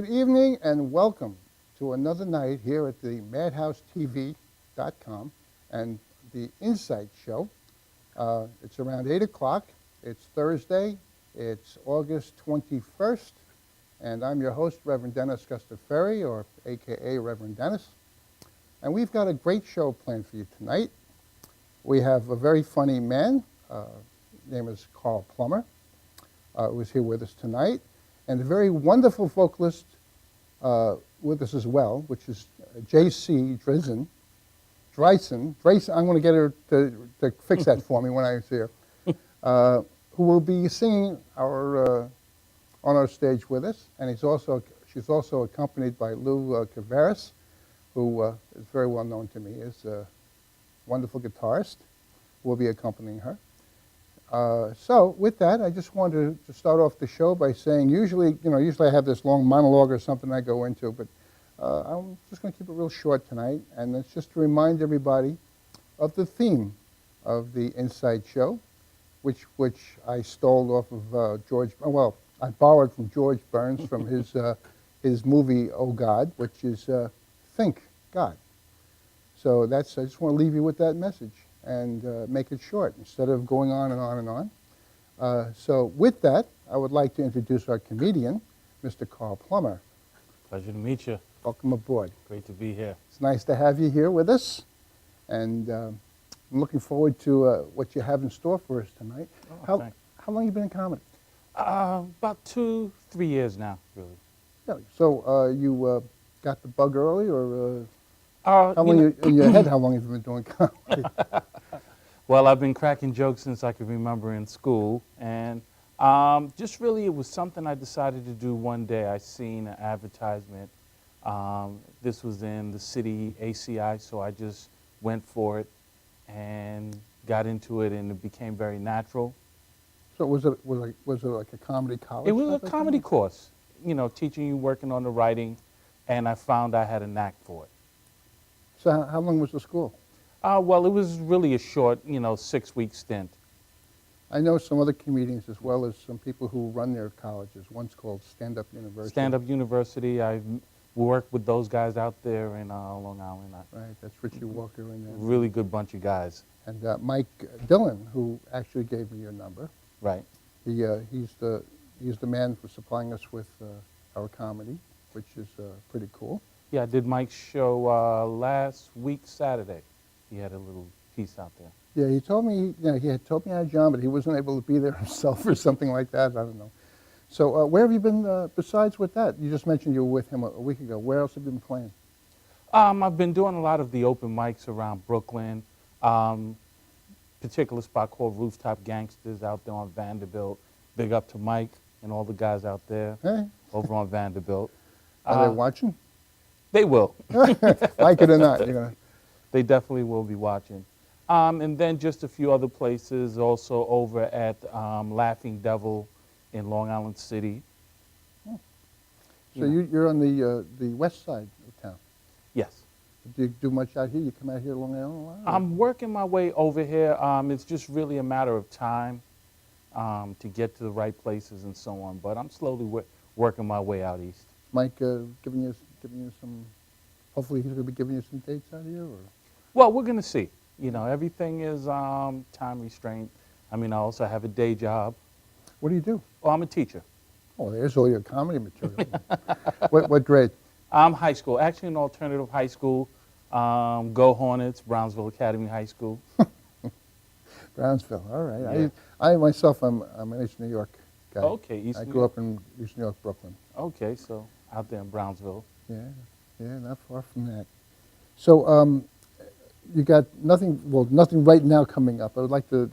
good evening and welcome to another night here at the MadhouseTV.com and the Insight Show. It's around 8 o'clock. It's Thursday. It's August 21st. And I'm your host, Reverend Dennis Gustaferi, or a.k.a. Reverend Dennis. And we've got a great show planned for you tonight. We have a very funny man. His name is Carl Plummer, who's here with us tonight. And a very wonderful vocalist with us as well, which is J.C. Driesen. I'm going to get her to fix that for me when I see her, who will be singing on our stage with us. And she's also accompanied by Kouvaris, who is very well known to me as a wonderful guitarist, who will be accompanying her. So with that, I just wanted to start off the show by saying, usually I have this long monologue or something I go into, but I'm just going to keep it real short tonight, and it's just to remind everybody of the theme of the Insight Show, which I stole off of I borrowed from George Burns from his movie Oh God, which is Think God. So I just want to leave you with that message and make it short instead of going on and on and on. So with that, I would like to introduce our comedian, Mr. Carl Plummer. Pleasure to meet you. Welcome aboard. Great to be here. It's nice to have you here with us, and I'm looking forward to what you have in store for us tonight. Oh, how long have you been in comedy? About 2-3 years now, really. Really? So you got the bug early, or how long in your head? How long have you been doing comedy? Well, I've been cracking jokes since I can remember in school, and just really it was something I decided to do one day. I seen an advertisement. This was in the city ACI, so I just went for it and got into it, and it became very natural. So was it like a comedy college? It was a comedy course, teaching you, working on the writing, and I found I had a knack for it. So how long was the school? Well, it was really a short, 6-week stint. I know some other comedians as well as some people who run their colleges. One's called Stand Up University. Stand Up University. I've worked with those guys out there in Long Island. Right, that's Richie Walker in there. Really good bunch of guys. And Mike Dillon, who actually gave me your number. Right. He's the man for supplying us with our comedy, which is pretty cool. Yeah, I did Mike's show last week, Saturday. He had a little piece out there. Yeah, he told me, he had told me I had John, but he wasn't able to be there himself or something like that. I don't know. So where have you been besides with that? You just mentioned you were with him a week ago. Where else have you been playing? I've been doing a lot of the open mics around Brooklyn. Particular spot called Rooftop Gangsters out there on Vanderbilt. Big up to Mike and all the guys out there over on Vanderbilt. Are they watching? They will. Like it or not, They definitely will be watching. And then just a few other places, also over at Laughing Devil in Long Island City. So you're on the west side of town? Yes. Do you do much out here? You come out here to Long Island a lot? I'm working my way over here. It's just really a matter of time to get to the right places and so on. But I'm slowly working my way out east. Mike giving you some, hopefully he's going to be giving you some dates out here? Or? Well, we're going to see. Everything is time restraint. I also have a day job. What do you do? Oh, I'm a teacher. Oh, there's all your comedy material. What grade? High school. Actually, an alternative high school. Go Hornets, Brownsville Academy High School. Brownsville, all right. Yeah. I myself, I'm an East New York guy. Okay, I grew up in East New York, Brooklyn. Okay, so out there in Brownsville. Yeah, not far from that. So you got nothing right now coming up. I would like to...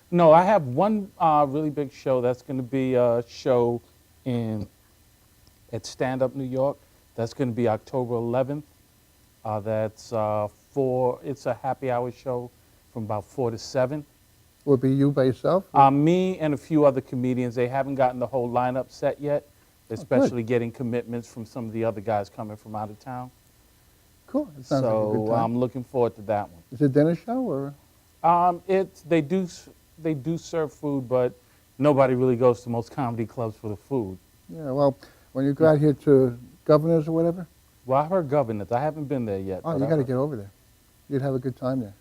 No, I have one really big show. That's going to be a show at Stand Up New York. That's going to be October 11th. It's a happy hour show from about 4 to 7. Will it be you by yourself? Me and a few other comedians. They haven't gotten the whole lineup set yet, especially getting commitments from some of the other guys coming from out of town. Cool. It sounds like a good time. I'm looking forward to that one. Is it a dinner show or? They do serve food, but nobody really goes to most comedy clubs for the food. Yeah, well, when you go out here to Governor's or whatever? Well, I heard Governors. I haven't been there yet. Oh, but you I got to heard- get over there. You'd have a good time there.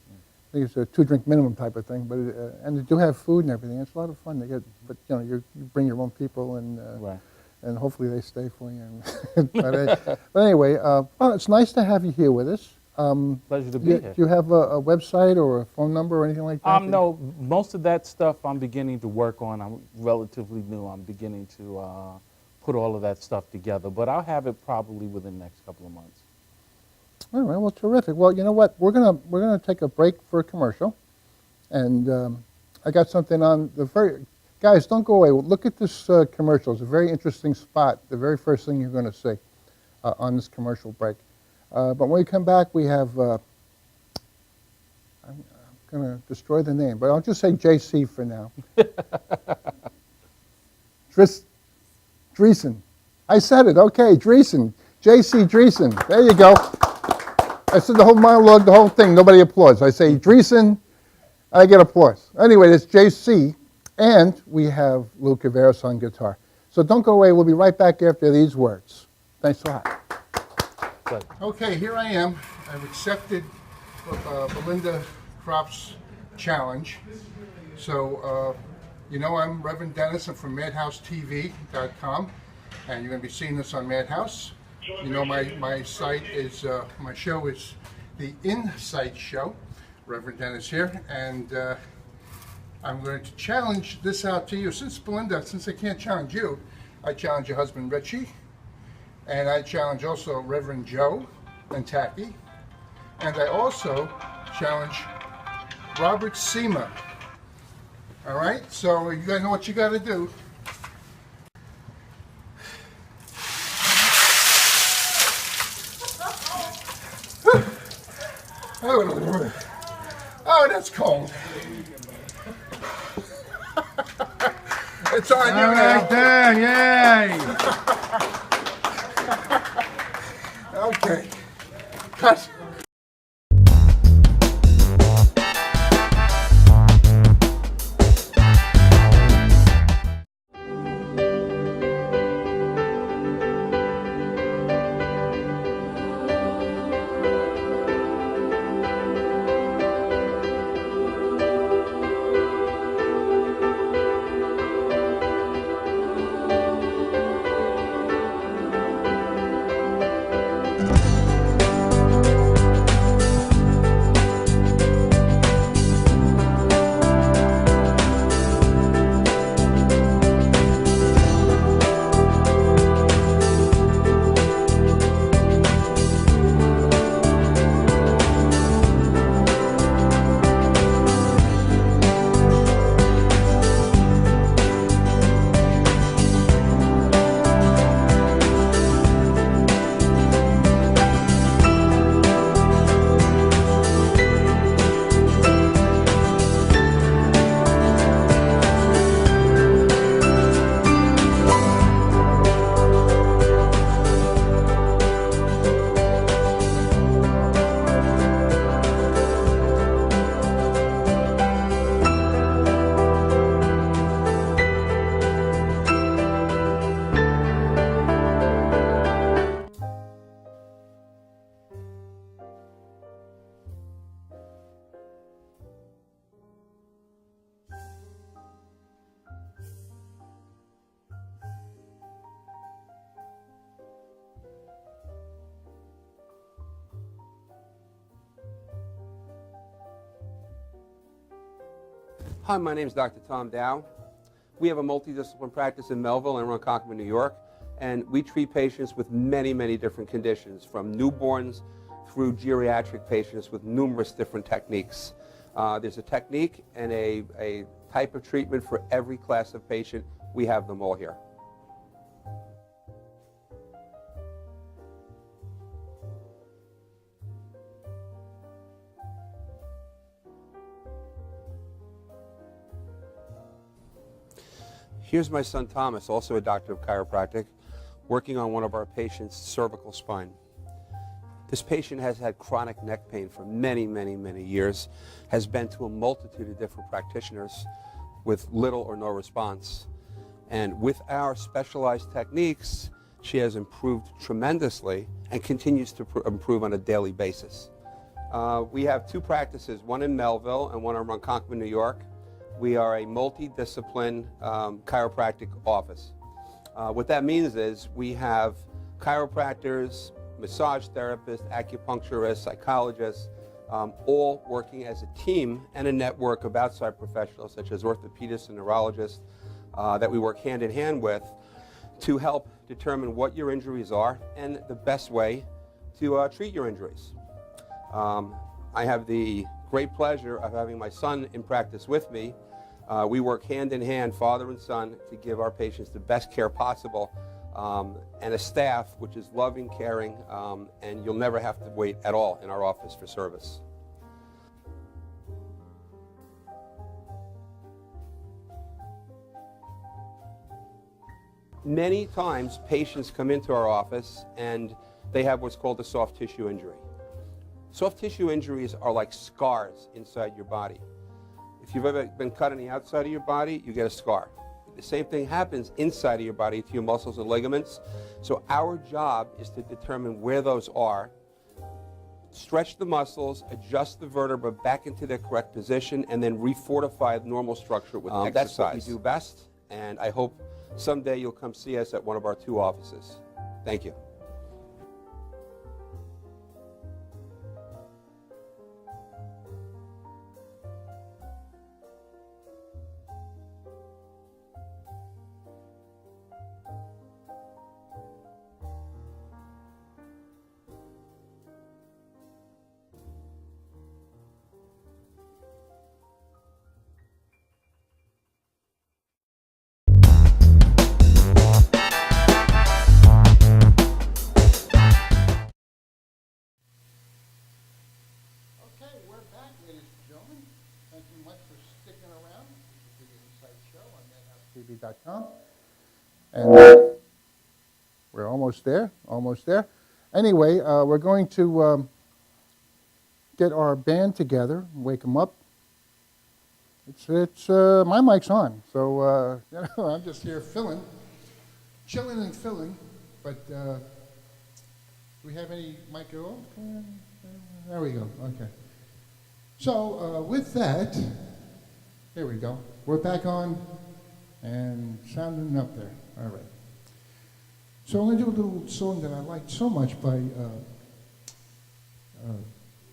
I think it's a 2-drink minimum type of thing, but and they do have food and everything. It's a lot of fun. They get, but you bring your own people Right. and hopefully they stay for you. But anyway, well, it's nice to have you here with us. Pleasure to be here. Do you have a website or a phone number or anything like that? No, most of that stuff I'm beginning to work on. I'm relatively new. I'm beginning to put all of that stuff together, but I'll have it probably within the next couple of months. All right, well, terrific. Well, you know what? We're gonna take a break for a commercial, and I got something on the very. Guys, don't go away. Look at this commercial. It's a very interesting spot. The very first thing you're going to see on this commercial break. But when we come back, we have. I'm going to destroy the name, but I'll just say JC for now. Driesen. I said it. Okay, Driesen. JC Driesen. There you go. I said the whole monologue, the whole thing. Nobody applauds. I say Driesen, I get applause. Anyway, it's JC, and we have Lou Kouvaris on guitar. So don't go away. We'll be right back after these words. Thanks a lot. Good. Okay, here I am. I've accepted Belinda Kropp's challenge. So, I'm Reverend Dennis. I'm from MadhouseTV.com, and you're going to be seeing this on Madhouse. You know, my site is, my show is The Insight Show. Reverend Dennis here, and I'm going to challenge this out to you. Since I can't challenge you, I challenge your husband Richie, and I challenge also Reverend Joe and Tacky, and I also challenge Robert Seema. All right, so you guys know what you got to do. Oh, that's cold. It's on you now. There, yay! Okay. Cut. Hi, my name is Dr. Tom Dow. We have a multidisciplinary practice in Melville and Ronkonkoma, New York, and we treat patients with many, many different conditions, from newborns through geriatric patients with numerous different techniques. There's a technique and a type of treatment for every class of patient. We have them all here. Here's my son Thomas, also a doctor of chiropractic, working on one of our patients' cervical spine. This patient has had chronic neck pain for many, many, many years, has been to a multitude of different practitioners with little or no response. And with our specialized techniques, she has improved tremendously and continues to improve on a daily basis. We have two practices, one in Melville and one in Ronkonkoma, New York. We are a multidiscipline chiropractic office. What that means is we have chiropractors, massage therapists, acupuncturists, psychologists, all working as a team and a network of outside professionals such as orthopedists and neurologists that we work hand in hand with to help determine what your injuries are and the best way to treat your injuries. I have the great pleasure of having my son in practice with me. We work hand in hand, father and son, to give our patients the best care possible, and a staff which is loving, caring, and you'll never have to wait at all in our office for service. Many times patients come into our office and they have what's called a soft tissue injury. Soft tissue injuries are like scars inside your body. If you've ever been cut on the outside of your body, you get a scar. The same thing happens inside of your body to your muscles and ligaments. So our job is to determine where those are, stretch the muscles, adjust the vertebra back into their correct position, and then refortify the normal structure with exercise. That's what we do best, and I hope someday you'll come see us at one of our two offices. Thank you. Okay, we're back, ladies and gentlemen. Thank you much for sticking around. This is the Insight Show on MedHouseTV.com. And we're almost there. Anyway, we're going to get our band together, wake them up. My mic's on, so I'm just here chilling and filling. But do we have any mic at all? There we go. Okay. So with that, here we go. We're back on and sounding up there. All right. So I'm going to do a little song that I liked so much by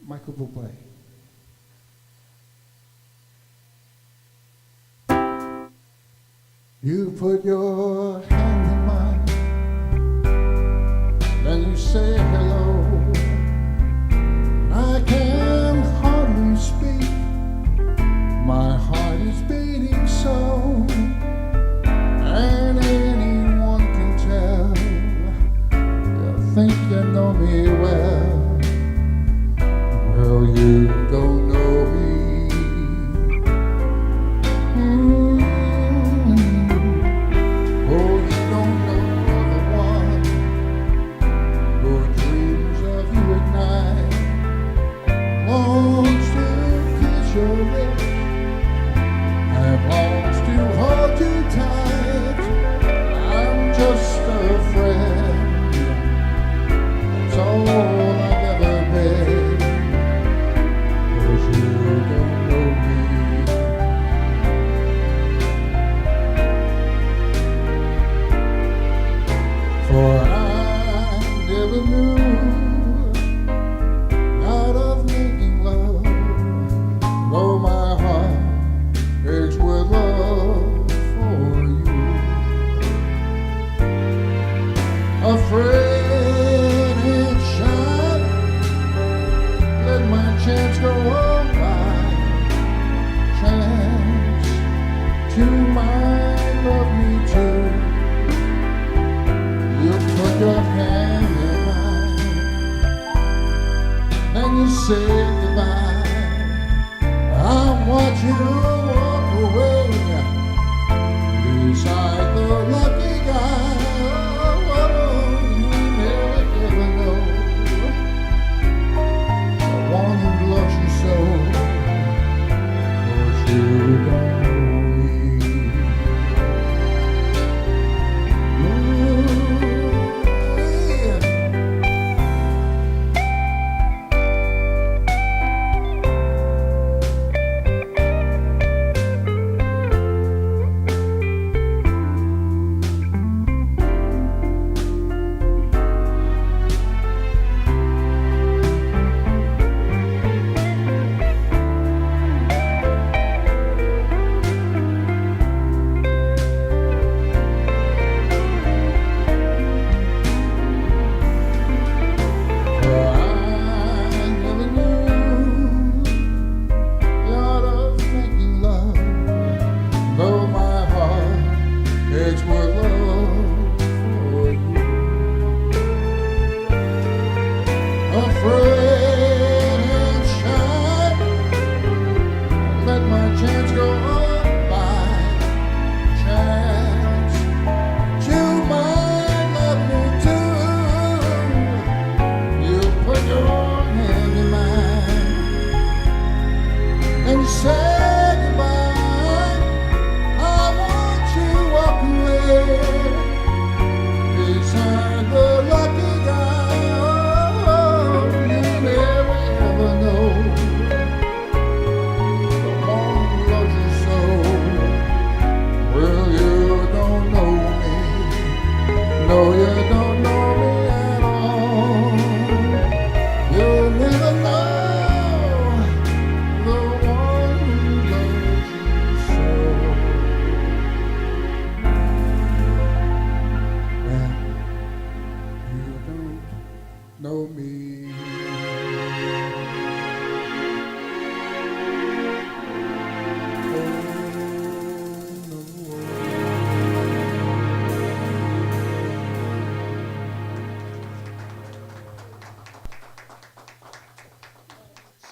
Michael Bublé. You put your hand in mine, then you say hello. I can hardly speak, my heart is beating so, and anyone can tell, you think you know me well, well you don't know me. Oh, you don't know the one who dreams of you at night, longs to kiss your lips, and longs to hold you tight. I'm just a friend, that's all I've ever been, 'cause you don't know me. For I never knew out of making love, though my heart aches with love for you. Afraid and shy, let my chance go on by. Chance to might love me too. You put your hand in mine, and you say goodbye. I want you to walk away beside the lucky guy. Oh, you never ever know the one who loves you so, 'cause you don't know me.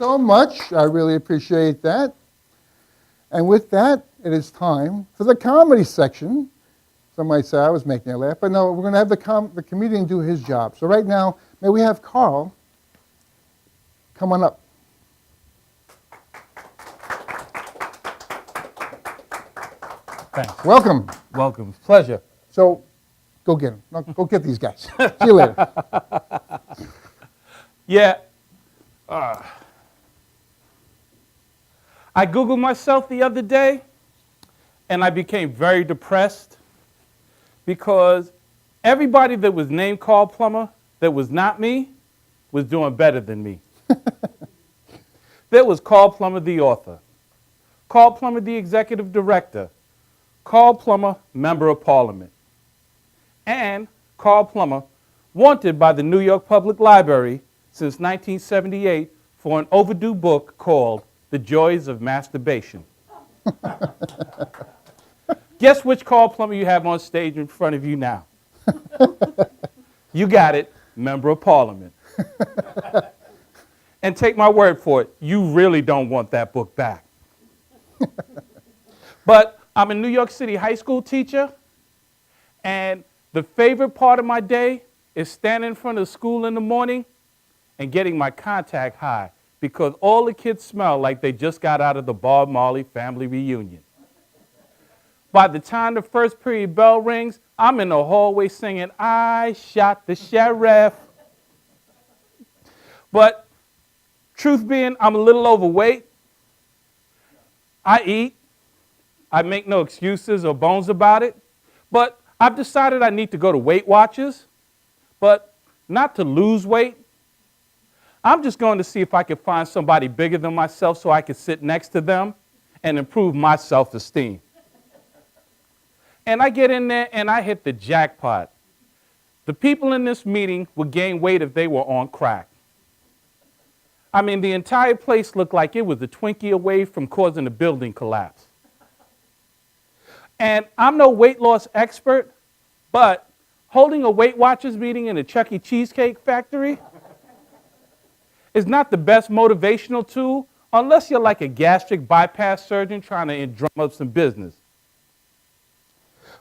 so much. I really appreciate that. And with that, it is time for the comedy section. Some might say I was making a laugh, but no, we're going to have the comedian do his job. So right now, may we have Carl come on up. Thanks. Welcome. Welcome. Pleasure. So go get them. No, go get these guys. See you later. Yeah. I Googled myself the other day, and I became very depressed because everybody that was named Carl Plummer that was not me was doing better than me. There was Carl Plummer, the author, Carl Plummer, the executive director, Carl Plummer, member of parliament, and Carl Plummer, wanted by the New York Public Library since 1978 for an overdue book called The Joys of Masturbation. Guess which Carl Plummer you have on stage in front of you now? You got it, member of parliament. And take my word for it, you really don't want that book back. But I'm a New York City high school teacher, and the favorite part of my day is standing in front of school in the morning and getting my contact high because all the kids smell like they just got out of the Bob Marley family reunion. By the time the first period bell rings, I'm in the hallway singing, I shot the sheriff. But truth being, I'm a little overweight. I eat. I make no excuses or bones about it. But I've decided I need to go to Weight Watchers, but not to lose weight. I'm just going to see if I can find somebody bigger than myself so I can sit next to them and improve my self-esteem. And I get in there and I hit the jackpot. The people in this meeting would gain weight if they were on crack. I mean, the entire place looked like it was a Twinkie away from causing a building collapse. And I'm no weight loss expert, but holding a Weight Watchers meeting in a Chuck E. Cheesecake factory is not the best motivational tool unless you're like a gastric bypass surgeon trying to drum up some business.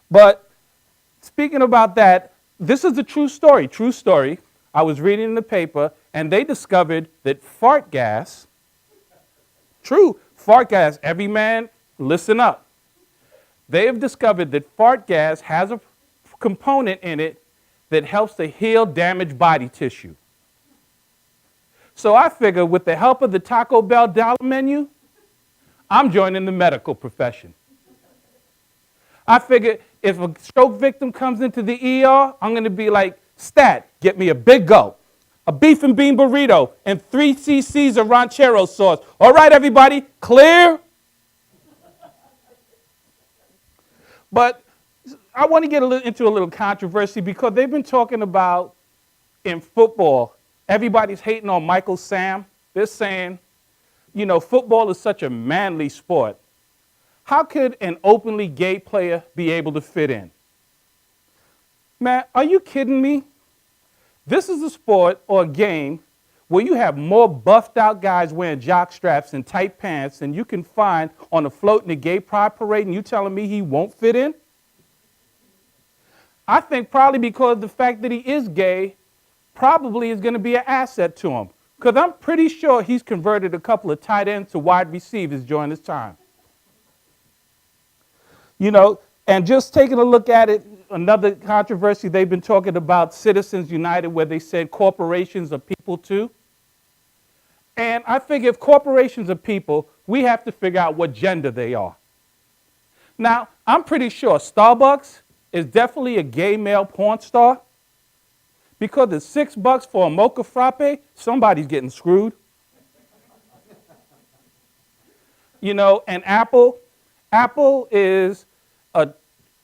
But speaking about that, this is a true story, true story. I was reading in the paper, and they discovered that fart gas, true, fart gas, every man, listen up. They have discovered that fart gas has a component in it that helps to heal damaged body tissue. So I figure with the help of the Taco Bell dollar menu, I'm joining the medical profession. I figure if a stroke victim comes into the ER, I'm going to be like, stat, get me a big gulp, a beef and bean burrito, and 3 cc's of ranchero sauce. All right, everybody, clear? But I want to get into a little controversy because they've been talking about in football, everybody's hating on Michael Sam. They're saying, you know, football is such a manly sport. How could an openly gay player be able to fit in? Man, are you kidding me? This is a sport or a game where you have more buffed out guys wearing jock straps and tight pants than you can find on a float in the gay pride parade, and you telling me he won't fit in? I think probably because the fact that he is gay probably is going to be an asset to him, because I'm pretty sure he's converted a couple of tight ends to wide receivers during his time. You know, and just taking a look at it, another controversy, they've been talking about Citizens United, where they said corporations are people too. And I figure if corporations are people, we have to figure out what gender they are. Now, I'm pretty sure Starbucks is definitely a gay male porn star, because it's $6 for a mocha frappe, somebody's getting screwed. You know, and Apple is a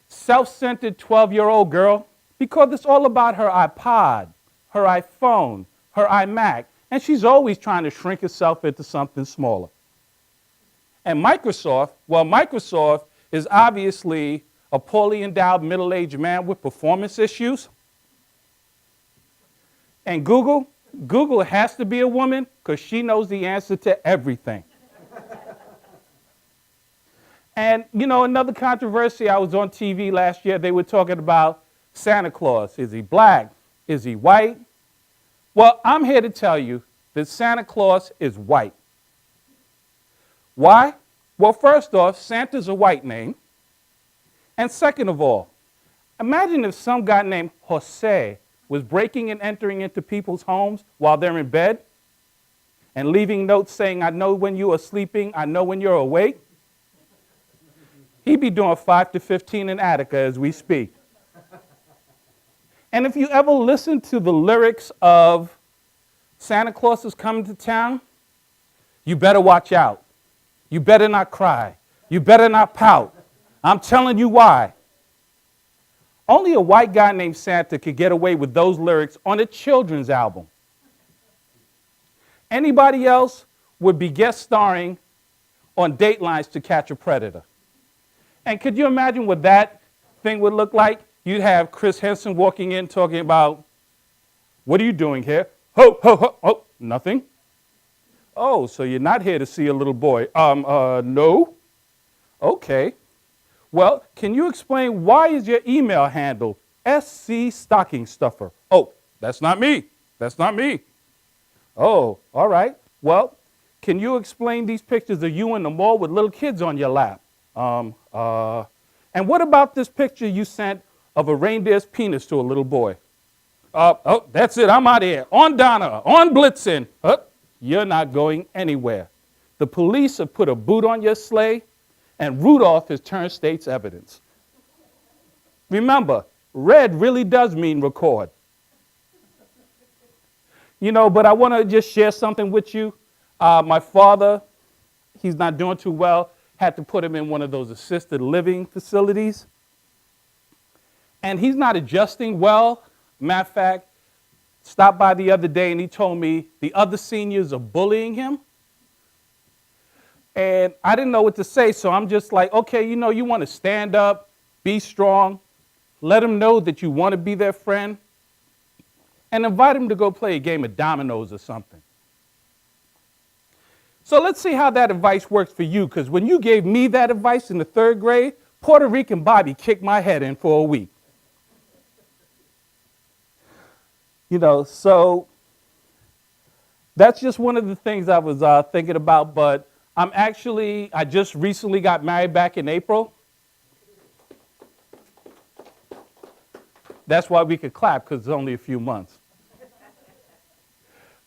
self-centered 12-year-old girl because it's all about her iPod, her iPhone, her iMac, and she's always trying to shrink herself into something smaller. And Microsoft, well, Microsoft is obviously a poorly endowed middle-aged man with performance issues. And Google, Google has to be a woman because she knows the answer to everything. And, another controversy, I was on TV last year, they were talking about Santa Claus. Is he black? Is he white? Well, I'm here to tell you that Santa Claus is white. Why? Well, first off, Santa's a white name. And second of all, imagine if some guy named Jose was breaking and entering into people's homes while they're in bed and leaving notes saying, I know when you are sleeping, I know when you're awake. He'd be doing 5 to 15 in Attica as we speak. And if you ever listen to the lyrics of Santa Claus is Coming to Town, you better watch out. You better not cry. You better not pout. I'm telling you why. Only a white guy named Santa could get away with those lyrics on a children's album. Anybody else would be guest starring on Datelines To Catch a Predator. And could you imagine what that thing would look like? You'd have Chris Henson walking in talking about, what are you doing here? Ho, ho, ho, oh, nothing. Oh, so you're not here to see a little boy. No. Okay. Well, can you explain why is your email handle SC Stocking Stuffer? Oh, that's not me. That's not me. Oh, all right. Well, can you explain these pictures of you in the mall with little kids on your lap? And what about this picture you sent of a reindeer's penis to a little boy? Oh, that's it. I'm out of here. On Donna, on Blitzen. You're not going anywhere. The police have put a boot on your sleigh, and Rudolph has turned state's evidence. Remember, red really does mean record. But I want to just share something with you. My father, he's not doing too well, had to put him in one of those assisted living facilities. And he's not adjusting well. Matter of fact, stopped by the other day and he told me the other seniors are bullying him. And I didn't know what to say, so I'm just like, okay, you want to stand up, be strong, let them know that you want to be their friend, and invite them to go play a game of dominoes or something. So let's see how that advice works for you, because when you gave me that advice in the 3rd grade, Puerto Rican Bobby kicked my head in for a week. So that's just one of the things I was thinking about, but I just recently got married back in April. That's why we could clap, because it's only a few months.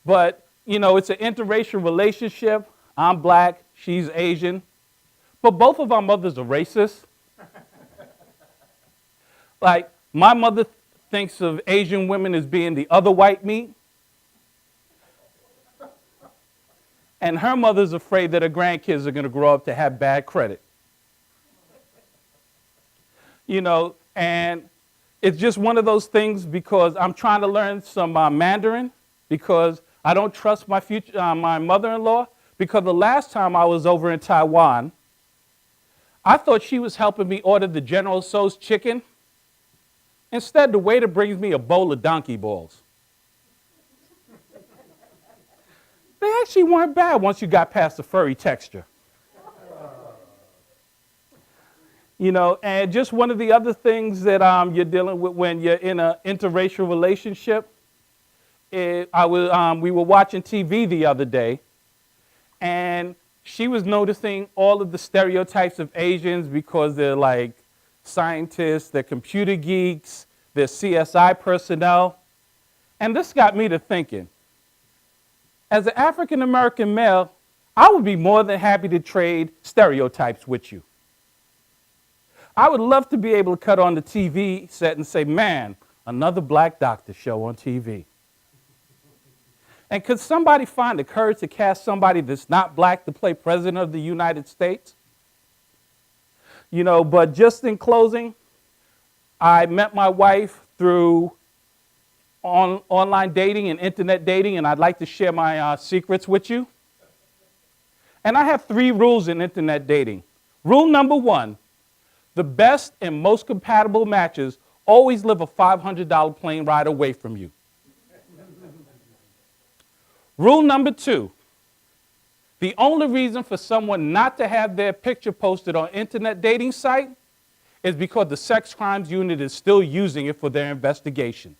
But, it's an interracial relationship. I'm black, she's Asian. But both of our mothers are racist. Like, my mother thinks of Asian women as being the other white meat. And her mother's afraid that her grandkids are going to grow up to have bad credit. And it's just one of those things because I'm trying to learn some Mandarin because I don't trust my mother-in-law, because the last time I was over in Taiwan, I thought she was helping me order the General Tso's chicken. Instead, the waiter brings me a bowl of donkey balls. They actually weren't bad once you got past the furry texture. And just one of the other things that you're dealing with when you're in an interracial relationship, we were watching TV the other day, and she was noticing all of the stereotypes of Asians because they're like scientists, they're computer geeks, they're CSI personnel. And this got me to thinking, as an African-American male, I would be more than happy to trade stereotypes with you. I would love to be able to cut on the TV set and say, man, another black doctor show on TV. And could somebody find the courage to cast somebody that's not black to play president of the United States? But just in closing, I met my wife through online dating and internet dating, and I'd like to share my secrets with you. And I have 3 rules in internet dating. Rule number 1, the best and most compatible matches always live a $500 plane ride away from you. Rule number 2, the only reason for someone not to have their picture posted on internet dating site is because the sex crimes unit is still using it for their investigation.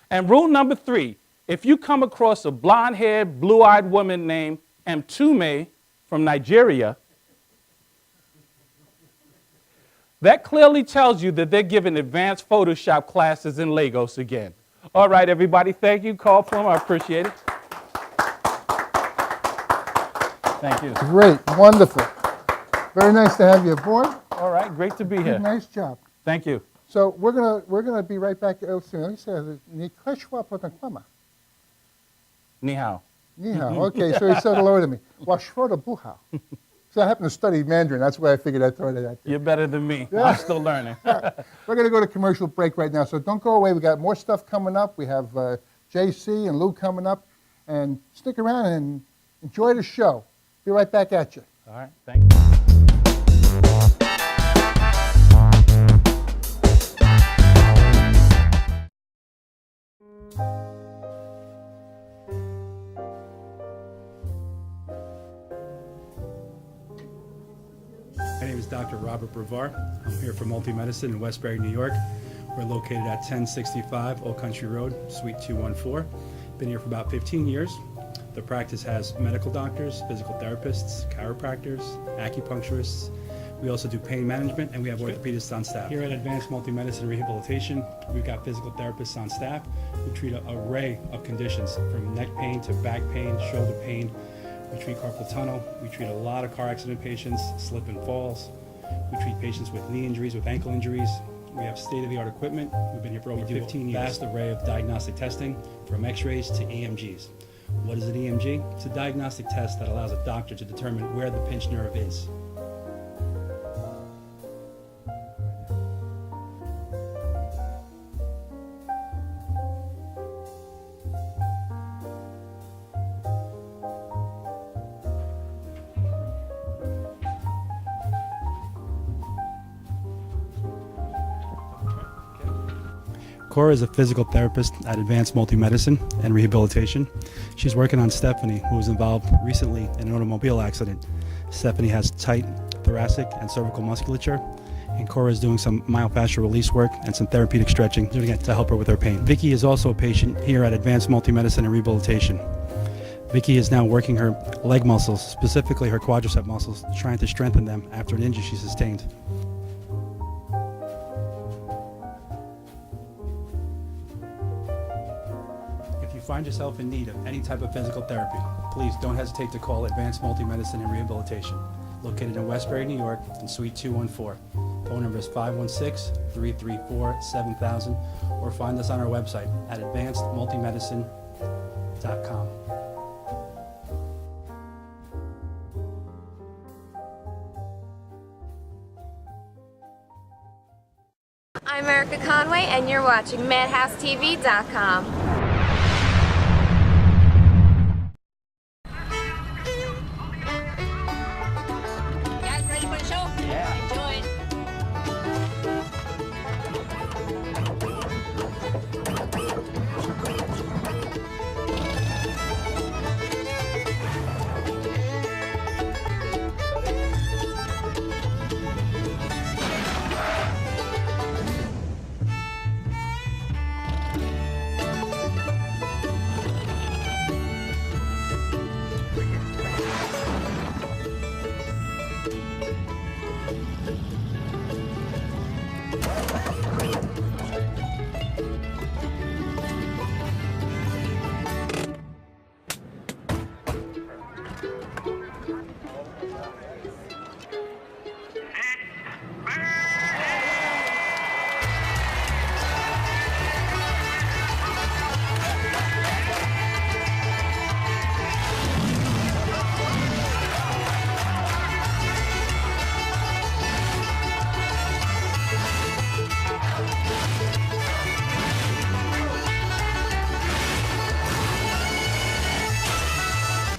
And rule number 3, if you come across a blonde-haired, blue-eyed woman named Mtume from Nigeria, that clearly tells you that they're giving advanced Photoshop classes in Lagos again. All right, everybody, thank you. Call for them, I appreciate it. Thank you. Great, wonderful. Very nice to have you aboard. All right, great to be here. Nice job. Thank you. So we're gonna be right back. Let me say, ni Ni hao. hao. Okay, so he said hello to me. Washroda buhao. So I happen to study Mandarin. That's why I figured I'd throw it out there. You're better than me. I'm still learning. We're going to go to commercial break right now, so don't go away. We got more stuff coming up. We have JC and Lou coming up. And stick around and enjoy the show. Be right back at you. All right, thank you. My name is Dr. Robert Brevard. I'm here for Multi-Medicine in Westbury, New York. We're located at 1065 Old Country Road, Suite 214. Been here for about 15 years. The practice has medical doctors, physical therapists, chiropractors, acupuncturists. We also do pain management, and we have orthopedists on staff. Here at Advanced Multi-Medicine Rehabilitation, we've got physical therapists on staff who treat an array of conditions, from neck pain to back pain, shoulder pain. We treat carpal tunnel. We treat a lot of car accident patients, slip and falls. We treat patients with knee injuries, with ankle injuries. We have state-of-the-art equipment. We've been here for over 15 years. Vast array of diagnostic testing, from x-rays to EMGs. What is an EMG? It's a diagnostic test that allows a doctor to determine where the pinched nerve is. Cora is a physical therapist at Advanced Multi-Medicine and Rehabilitation. She's working on Stephanie, who was involved recently in an automobile accident. Stephanie has tight thoracic and cervical musculature, and Cora is doing some myofascial release work and some therapeutic stretching, doing it to help her with her pain. Vicky is also a patient here at Advanced Multi-Medicine and Rehabilitation. Vicky is now working her leg muscles, specifically her quadricep muscles, trying to strengthen them after an injury she sustained. If you find yourself in need of any type of physical therapy, please don't hesitate to call Advanced Multi-Medicine and Rehabilitation, located in Westbury, New York, in Suite 214. Phone number is 516-334-7000, or find us on our website at advancedmultimedicine.com. I'm Erica Conway, and you're watching MadhouseTV.com. Guys, ready for the show? Yeah. Enjoy it.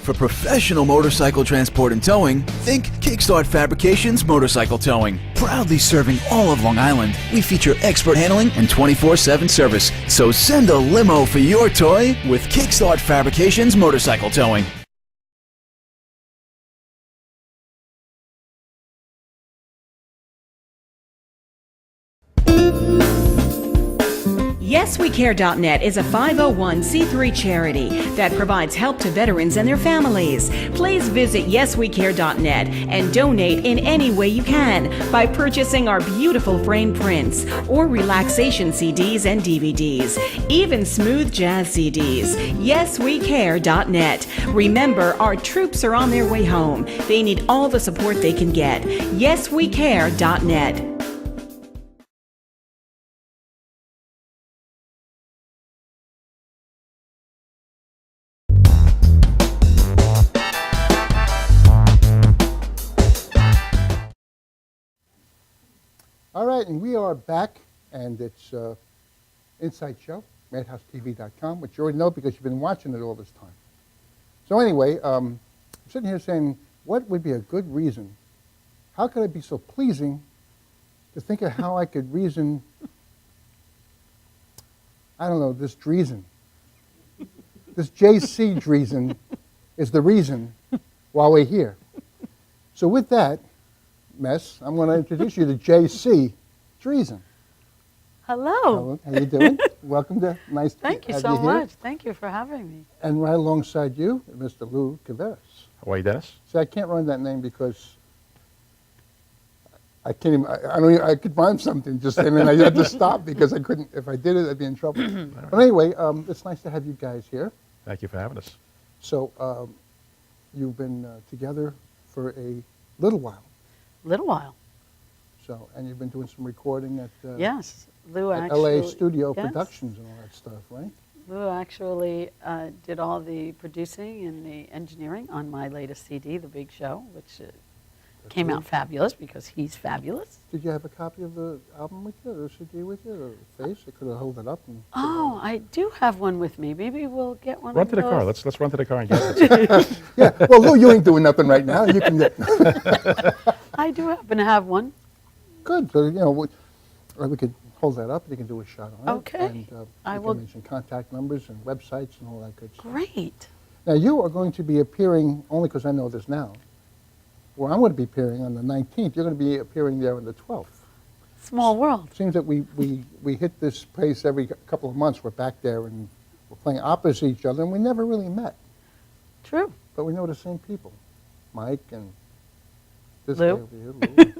For professional motorcycle transport and towing, think Kickstart Fabrications Motorcycle Towing. Proudly serving all of Long Island, we feature expert handling and 24/7 service. So send a limo for your toy with Kickstart Fabrications Motorcycle Towing. YesWeCare.net is a 501c3 charity that provides help to veterans and their families. Please visit YesWeCare.net and donate in any way you can by purchasing our beautiful framed prints or relaxation CDs and DVDs, even smooth jazz CDs. YesWeCare.net. Remember, our troops are on their way home. They need all the support they can get. YesWeCare.net. All right, and we are back, and it's Inside Show, MadhouseTV.com, which you already know because you've been watching it all this time. So anyway, I'm sitting here saying, what would be a good reason? How could I be so pleasing to think of how I could reason, I don't know, this Driesen. This J.C. Driesen is the reason why we're here. So with that, Mess, I'm going to introduce you to J.C. Driesen. Hello. How you doing? Welcome to nice to Thank you have so you here. much. Thank you for having me. And right alongside you, Mr. Lou Kouvaris. How are you, Dennis? See, I can't run that name because I can't even, I don't even, I could rhyme something just and then I had to stop because I couldn't, if I did it, I'd be in trouble. But anyway, it's nice to have you guys here. Thank you for having us. So you've been together for a little while. Little while. So, and you've been doing some recording at, Yes. Lou at actually. LA Studio yes. Productions and all that stuff, right? Lou actually did all the producing and the engineering on my latest CD, The Big Show, which came out fabulous because he's fabulous. Did you have a copy of the album with you, or the CD with you, or the face? I could have held it up. And Oh, I do have one with me. Maybe we'll get one Run of to the those. car. Let's run to the car and get it. yeah, well, Lou, you ain't doing nothing right now. You can get I do happen to have one. good. So, you know, we could hold that up and you can do a shot on it. Okay. And I you will- can mention contact numbers and websites and all that good stuff. Great. Now, you are going to be appearing, only because I know this now, where I'm going to be appearing on the 19th. You're going to be appearing there on the 12th. Small world. Seems that we hit this place every couple of months. We're back there and we're playing opposite each other, and we never really met. True. But we know the same people, Mike and this Lou. guy over here, Lou.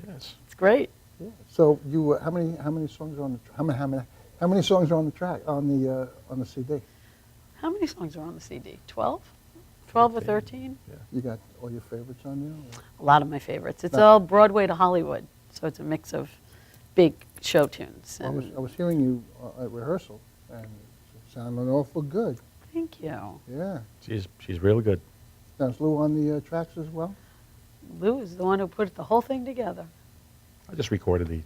Yes. It's great. Yeah. So you, how many songs are on the how many songs are on the track on the CD? How many songs are on the CD? 12? 12 or 13? You got all your favorites on there? A lot of my favorites. It's No. all Broadway to Hollywood, so it's a mix of big show tunes. I And was hearing you at rehearsal, and it sounded awful good. thank you. Yeah. She's really good. Now, is Lou on the tracks as well? Lou is the one who put the whole thing together. I just recorded the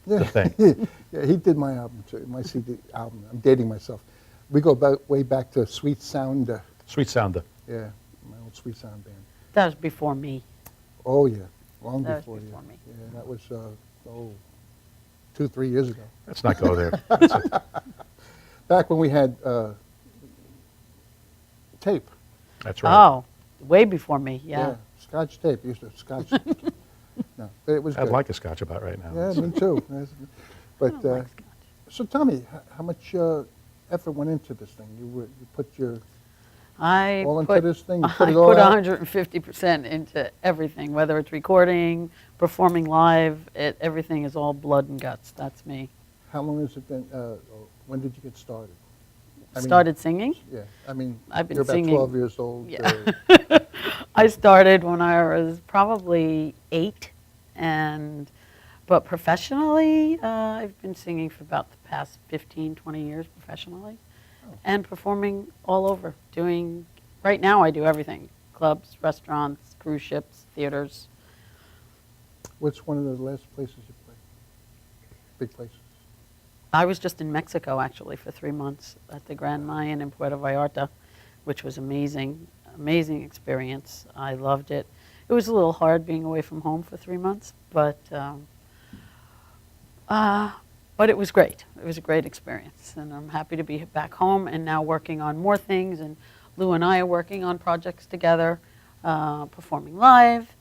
Yeah. thing. Yeah, he did my album too, my CD album. I'm dating myself. We go way back to Sweet Sound. Sweet Sounder. Yeah, my old Sweet Sound band. That was before me. Oh yeah, long That was before you. before me. Yeah, that was 2-3 years ago. Let's not go there. That's it. Back when we had tape. That's right. Oh, way before me, yeah. Scotch tape. Used to Scotch. No, but it was I'd good. like a scotch about right now. Yeah, me too. But I don't like scotch. so tell me, how much effort went into this thing? You put your I all into put, this thing? You I put it all put out? 150% into everything, whether it's recording, performing live, everything is all blood and guts. That's me. How long has it been? When did you get started? I mean, Started singing? Yeah, I mean, I've been you're about singing- 12 years old. Yeah. I started when I was probably 8, but professionally, I've been singing for about the past 15, 20 years professionally, and performing all over. Right now I do everything, clubs, restaurants, cruise ships, theaters. What's one of the last places you played? Big places. I was just in Mexico actually for 3 months at the Grand Mayan in Puerto Vallarta, which was amazing. amazing experience. I loved it. It was a little hard being away from home for 3 months, but it was great. It was a great experience, and I'm happy to be back home and now working on more things. And Lou and I are working on projects together, performing live,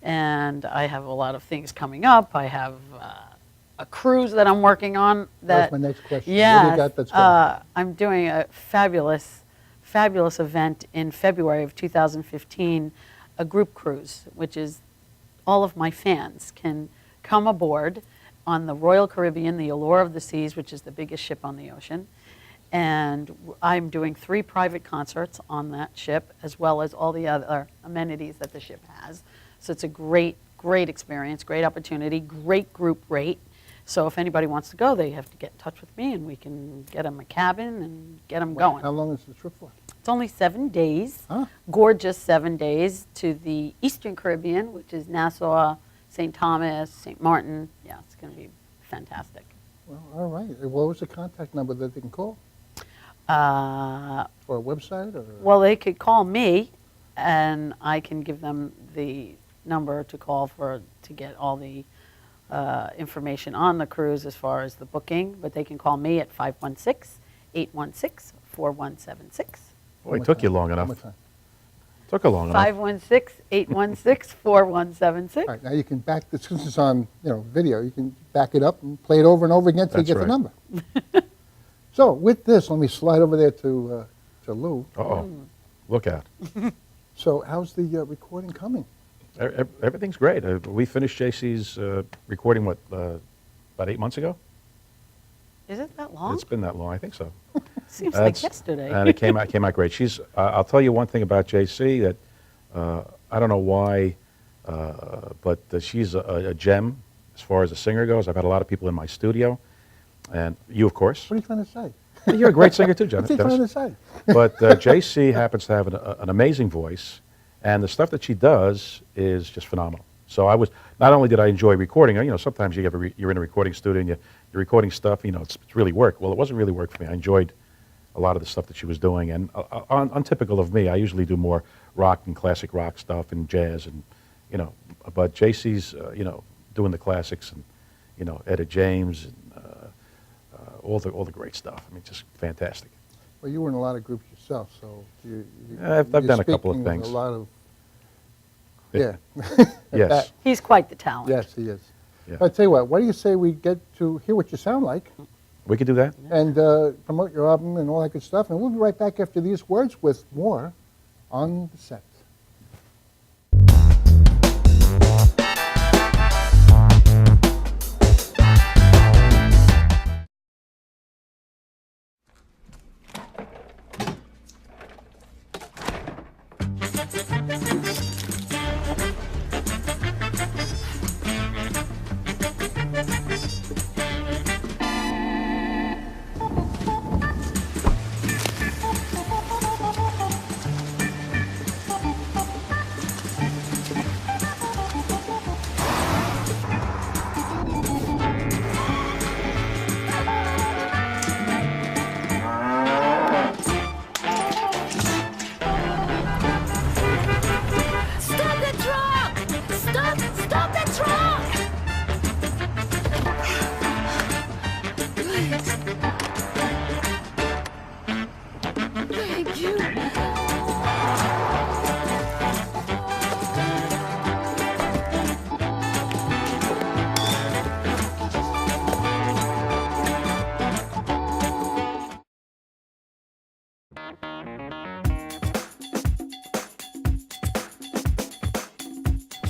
and I have a lot of things coming up. I have a cruise that I'm working on. That's my next question. Yeah, What do you got that's going? I'm doing a fabulous event in February of 2015, a group cruise, which is all of my fans can come aboard on the Royal Caribbean, the Allure of the Seas, which is the biggest ship on the ocean. And I'm doing 3 private concerts on that ship, as well as all the other amenities that the ship has. So it's a great experience, great opportunity, great group rate. So if anybody wants to go, they have to get in touch with me, and we can get them a cabin and get them going. How long is the trip for? It's only 7 days, Huh? gorgeous 7 days to the Eastern Caribbean, which is Nassau, St. Thomas, St. Martin. Yeah, it's going to be fantastic. Well, all right. What was the contact number that they can call? Or a website? Or? Well, they could call me, and I can give them the number to call to get all the information on the cruise as far as the booking. But they can call me at 516-816-4176. Boy, it took you long One enough. more time. Took her long enough. 516-816-4176. All right, now you can back this, since it's on video, you can back it up and play it over and over again until you That's get the right. number. So with this, let me slide over there to Lou. Uh-oh. Look out. So how's the recording coming? Everything's great. We finished JC's recording, about 8 months ago? Is it that long? It's been that long, I think so. Seems like yesterday. And it came out great. I'll tell you one thing about JC that I don't know why, but she's a gem as far as a singer goes. I've had a lot of people in my studio, and you, of course. What are you trying to say? You're a great singer too, Dennis. What's he trying to say? But JC happens to have an amazing voice, and the stuff that she does is just phenomenal. So not only did I enjoy recording, sometimes you're in a recording studio and you're recording stuff, it's really work. Well, it wasn't really work for me. I enjoyed a lot of the stuff that she was doing, and untypical of me, I usually do more rock and classic rock stuff and jazz, and but JC's doing the classics, and Etta James, and all the great stuff. I mean, just fantastic. Well, you were in a lot of groups yourself, so I've you're done a couple of speaking with things. A lot of, Yeah. at Yes. that. He's quite the talent. Yes, he is. Yeah. I tell you what do you say we get to hear what you sound like We could do that. and promote your album and all that good stuff, and we'll be right back after these words with more on the set. Stop the truck! Stop the truck! Thank you.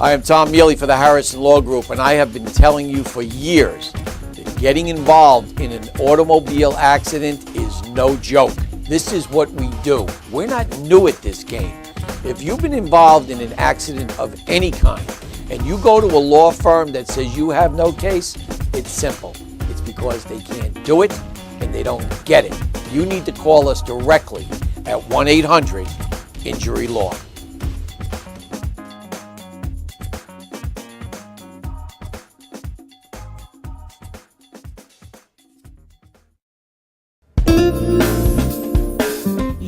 I am Tom Mealy for the Harrison Law Group, and I have been telling you for years that getting involved in an automobile accident is no joke. This is what we do. We're not new at this game. If you've been involved in an accident of any kind and you go to a law firm that says you have no case, it's simple. It's because they can't do it and they don't get it. You need to call us directly at 1-800-INJURY-LAW.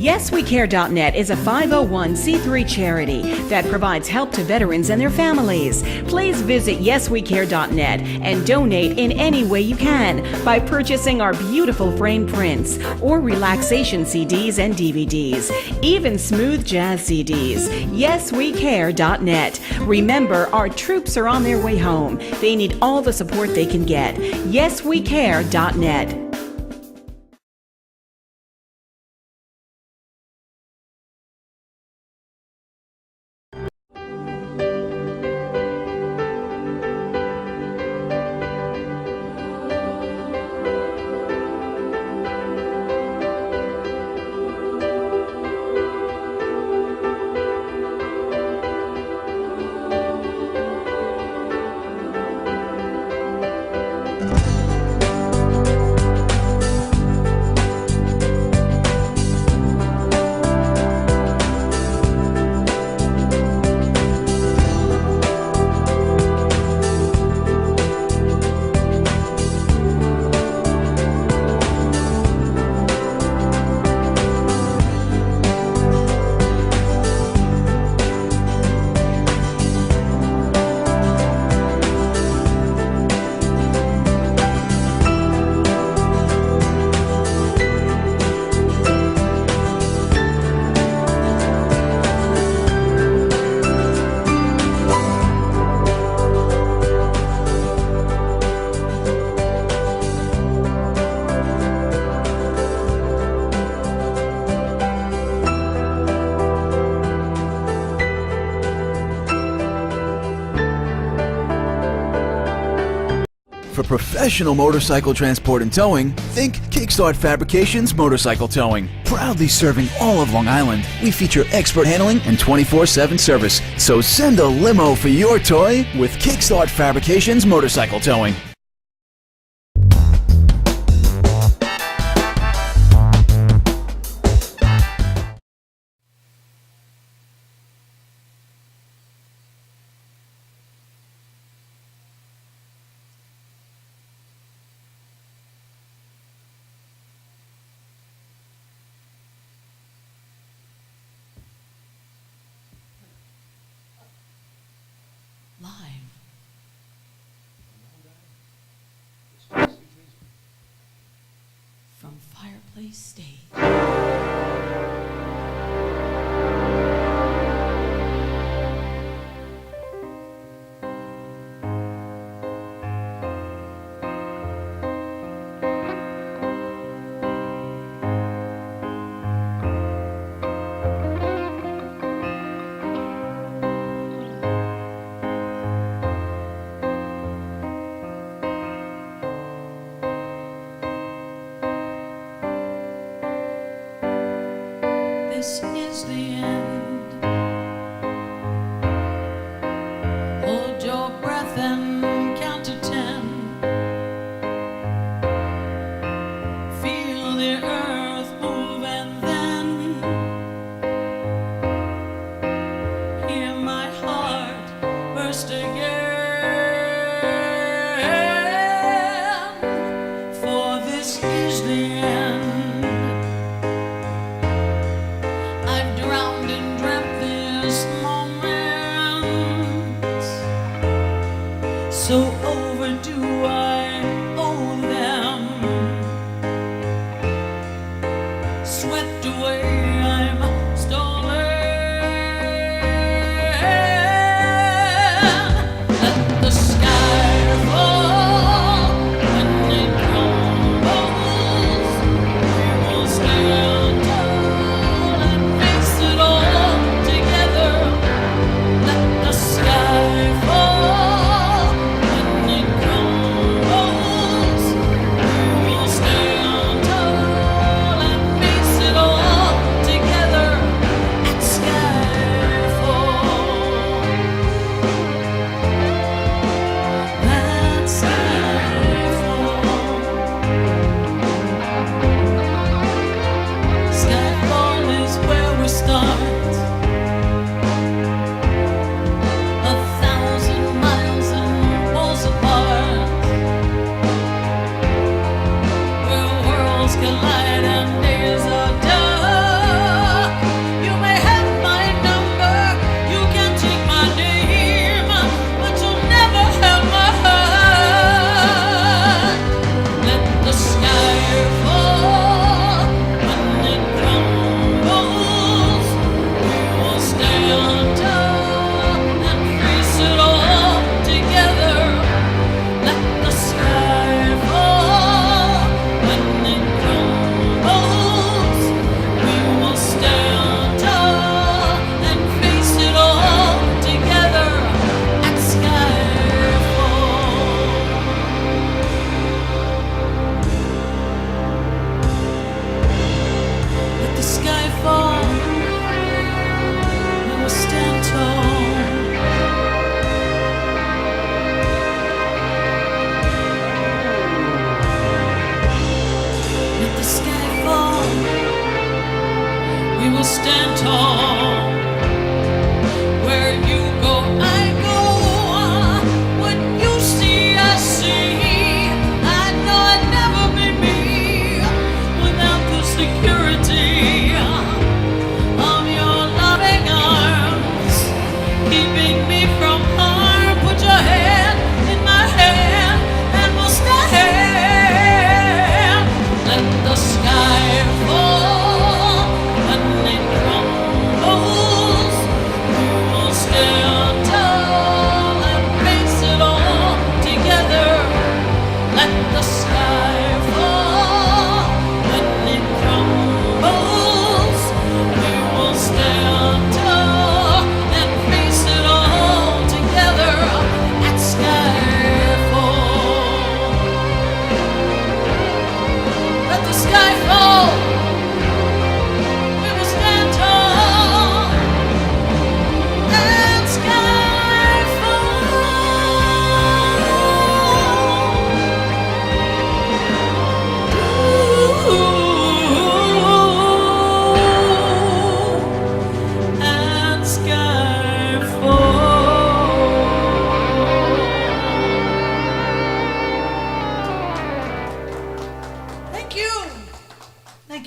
YesWeCare.net is a 501c3 charity that provides help to veterans and their families. Please visit YesWeCare.net and donate in any way you can by purchasing our beautiful framed prints or relaxation CDs and DVDs, even smooth jazz CDs. YesWeCare.net. Remember, our troops are on their way home. They need all the support they can get. YesWeCare.net. For professional motorcycle transport and towing, think Kickstart Fabrications Motorcycle Towing. Proudly serving all of Long Island, we feature expert handling and 24/7 service. So send a limo for your toy with Kickstart Fabrications Motorcycle Towing. Live from Fireplace Stage. This is the end. Hold your breath and count to 10. Feel the earth move and then hear my heart burst again. For this is the end. I've drowned and dreamt this moment. So overdue I owe them. Swept away, I'm stolen. Let the sky fall when it crumbles. We will stand tall and face it all together. Let the sky fall when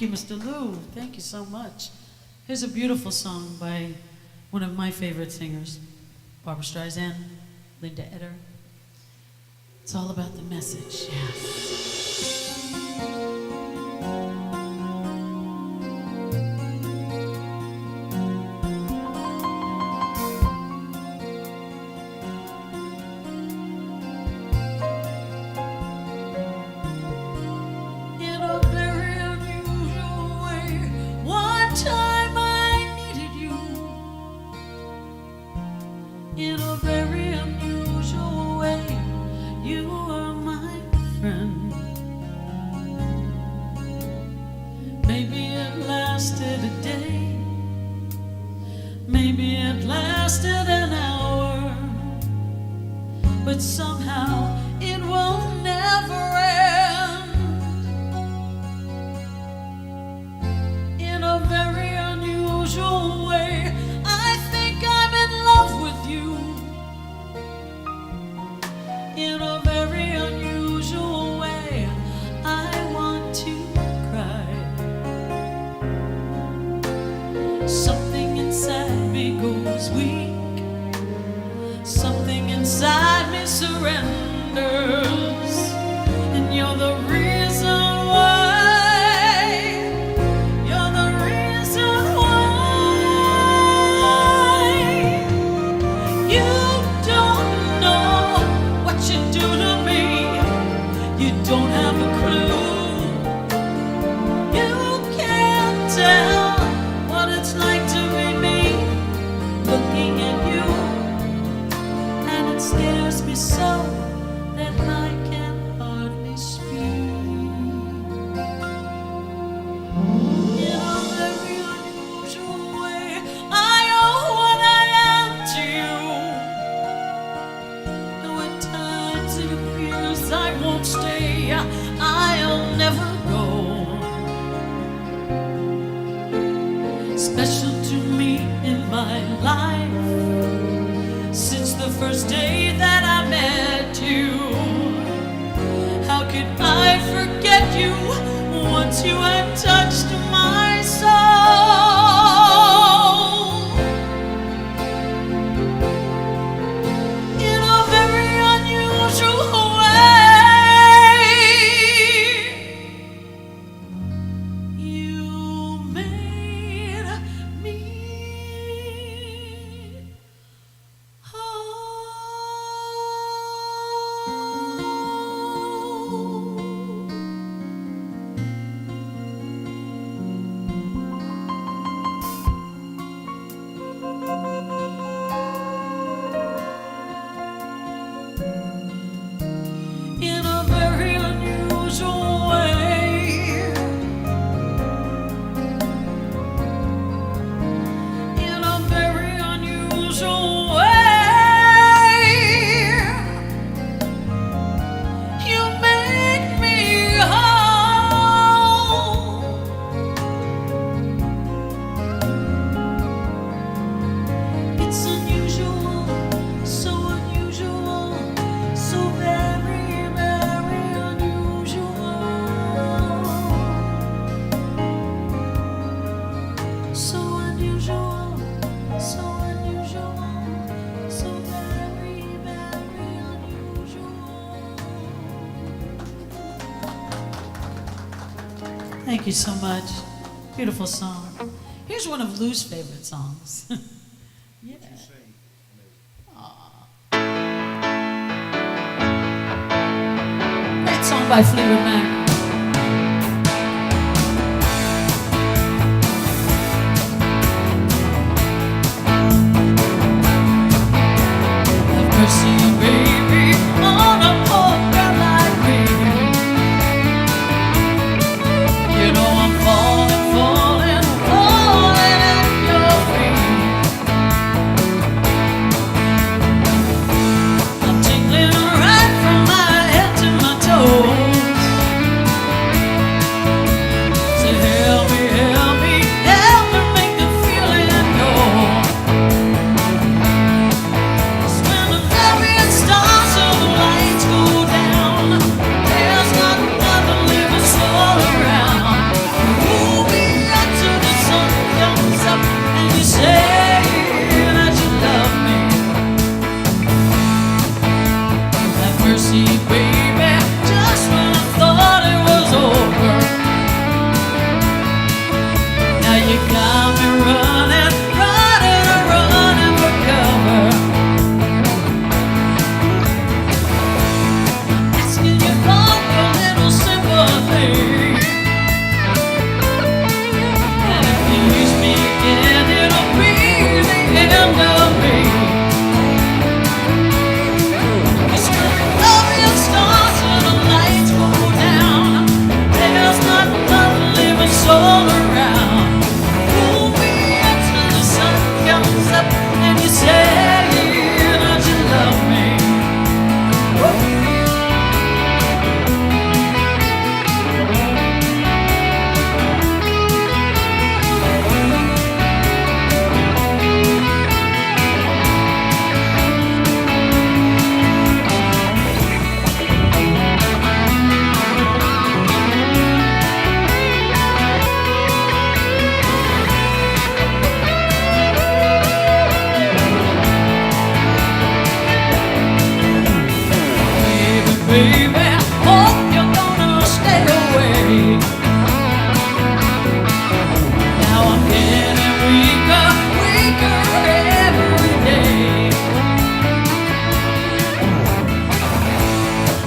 you, Mr. Lou. Thank you so much. Here's a beautiful song by one of my favorite singers, Barbara Streisand, Linda Eder. It's all about the message. In a very unusual way, one time I needed you. In a very unusual way, you were my friend. Maybe it lasted a day, maybe it lasted an hour, but somehow it will never end. In a very unusual way, I think I'm in love with you. In a very unusual way, I want to cry. Something inside me goes weak, something inside me surrenders, and you're the reason why. You're the reason why. You don't know what you do to me. You don't have a clue. You can't tell what it's like to be me, looking at you, and it scares me so that I can hardly speak. In a very unusual way, I owe what I am to you. Though at times it appears I won't stay, I'll never go. Special to me in my life, since the first day that I met you. How could I forget you once you had touched my soul? In a very unusual way, you made me whole. In a very unusual way. In a very unusual way. You make me whole. It's unusual, so unusual, so very, very unusual. So unusual, so unusual, so very, very unusual. Thank you so much. Beautiful song. Here's one of Lou's favorite songs. Yeah. Great song by Fleetwood Mac. Have mercy, baby, on a poor girl like me. You know I'm falling, falling, falling at your feet. I'm tingling right from my head to my toes. So help me, help me, help me make the feeling go. 'Cause when the very stars of the baby. Hope you're gonna stay away. Now I'm getting weaker, weaker every day.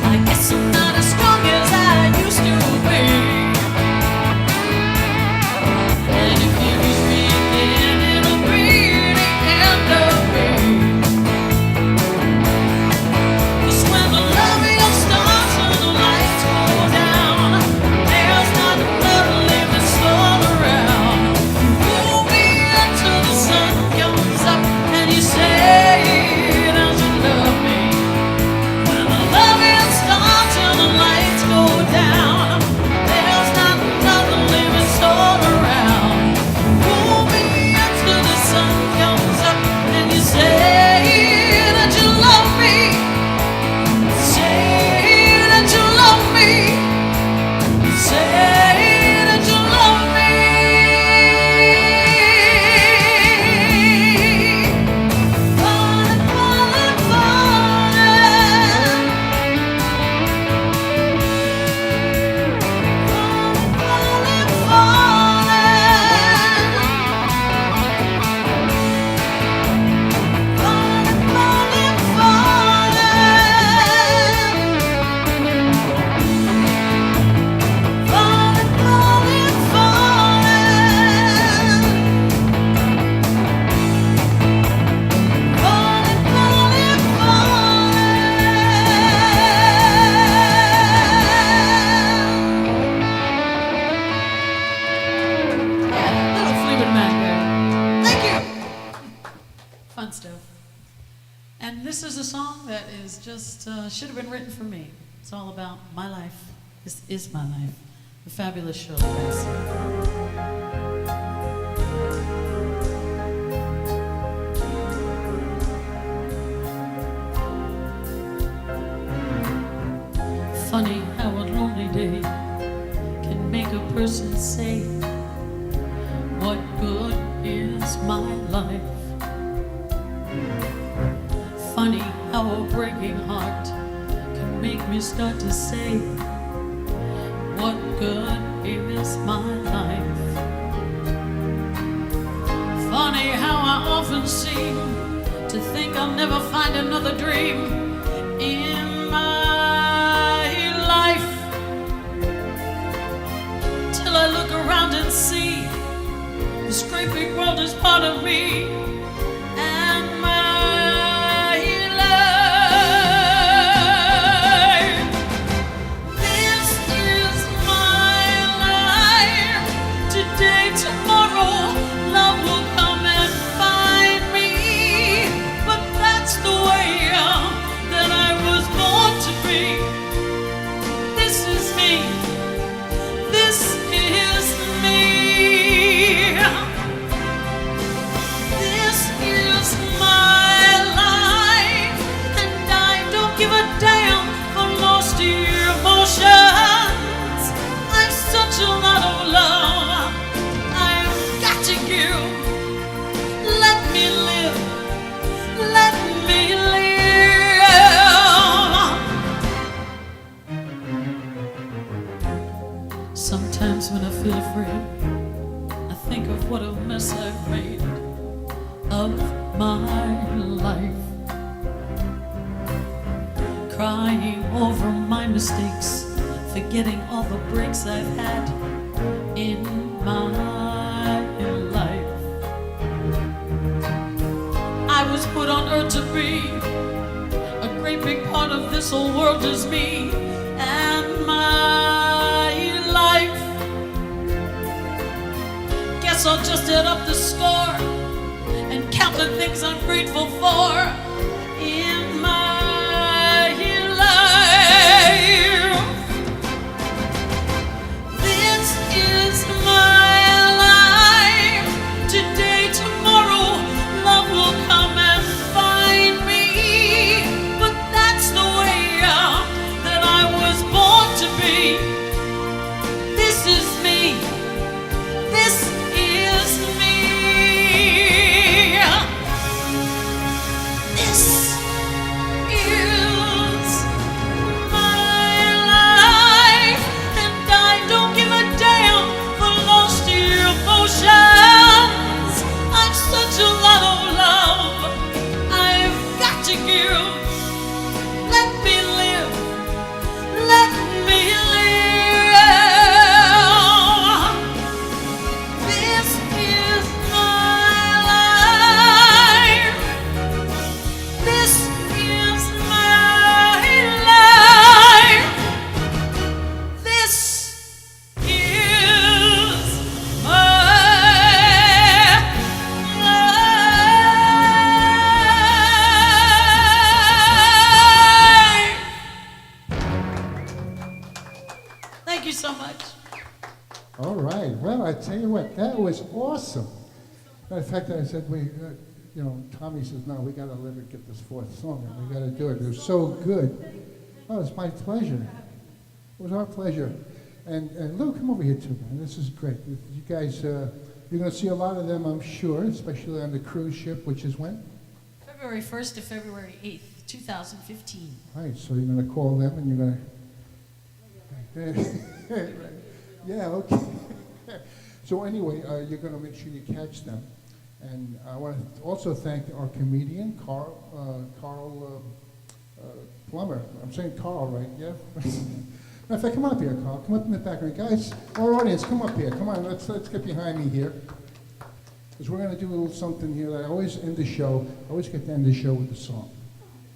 I guess I'm not as strong as I used to be. And if you use me again, it'll be the end of me. 'Cause when the love you starts and the lights go down, there's not another living soul around. You pull me until the sun comes up and you say, don't you love me? When the loving starts and the lights go down, there's not another living soul around. Pull me until the sun comes up and you say that you love me. Say that you love me. Say that you love me. Falling, falling, falling. Little Fleetwood Mac there. Thank you. Fun stuff. And this is a song that is just should have been written for me. It's all about my life. This is my life. The fabulous Shirley Bassey. Funny how a lonely day can make a person say, what good is my life? Funny how a breaking heart can make me start to say, what good is my life? Funny how I often seem to think I'll never find another dream in my life, till I look around and see this great big world is part of me and my life. This is my life. Today, tomorrow, love will come and find me. But that's the way that I was born to be. This is me. This is me. This is my life, and I don't give a damn for lost emotions. I've such a lot of love I've got to give. Let me live. Let me live. Sometimes when I feel afraid, I think of what a mess I've made of my life, crying over my mistakes, forgetting all the breaks I've had in my life. I was put on earth to be a great big part of this whole world is me and my life. Guess I'll just add up the score and count the things I'm grateful for in my life. This is my life. Today, tomorrow, love will come and find me. But that's the way that I was born to be. This is me. This is me. I tell you what, that was awesome. Matter of fact, I said, Tommy says, no, we got to let her get this fourth song, and we got to do it. It was so good. Oh, it's my pleasure. It was our pleasure. And Lou, come over here too, man. This is great. You guys, you're going to see a lot of them, I'm sure, especially on the cruise ship, which is when? February 1st to February 8th, 2015. All right, so you're going to call them and you're going to... Yeah, okay. So anyway, you're going to make sure you catch them. And I want to also thank our comedian, Carl Plummer. I'm saying Carl, right? Yeah? Matter of fact, come up here, Carl. Come up in the background. Guys, our audience, come up here. Come on, let's get behind me here. Because we're going to do a little something here that I always end the show. I always get to end the show with a song.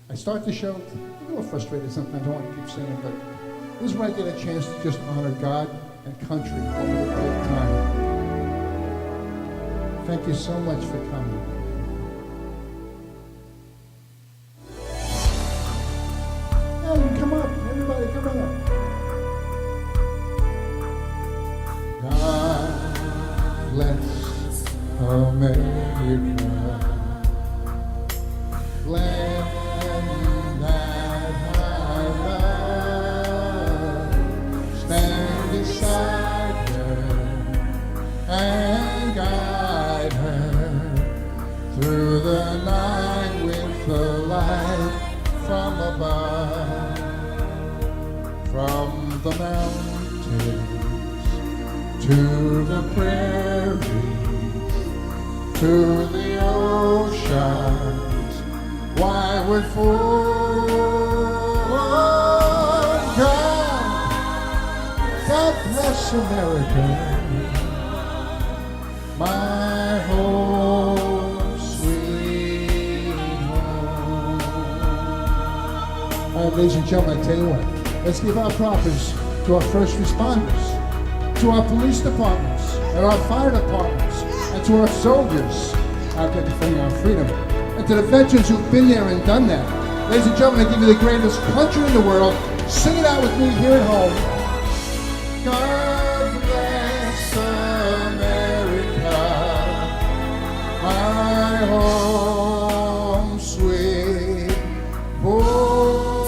I start the show, I'm a little frustrated sometimes, I don't want to keep saying it, but this is where I get a chance to just honor God and country over the great time. Thank you so much for coming. Hey, come up, everybody, come on up. God bless America. Land that I love. Stand beside her and guide her through the night with the light from above. From the mountains to the prairies, to the oceans, wildwood forward. God bless America, my home, sweet home. All right, ladies and gentlemen, I tell you what, let's give our props to our first responders, to our police departments, and our fire departments, and to our soldiers out there defending our freedom, and to the veterans who've been there and done that. Ladies and gentlemen, I give you the greatest country in the world. Sing it out with me here at home. God bless America, my home, sweet home.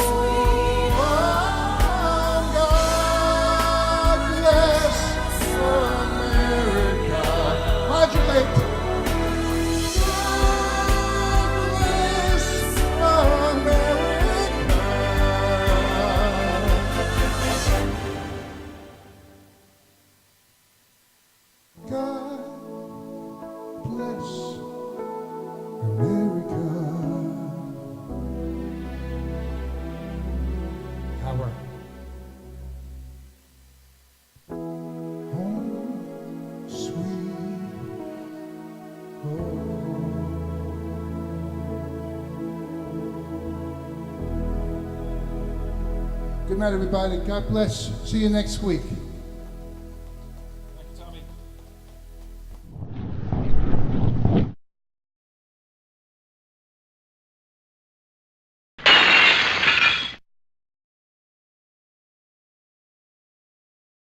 God bless America. Modulate. God bless America. God bless America. Our home, sweet home. Good night, everybody. God bless. See you next week.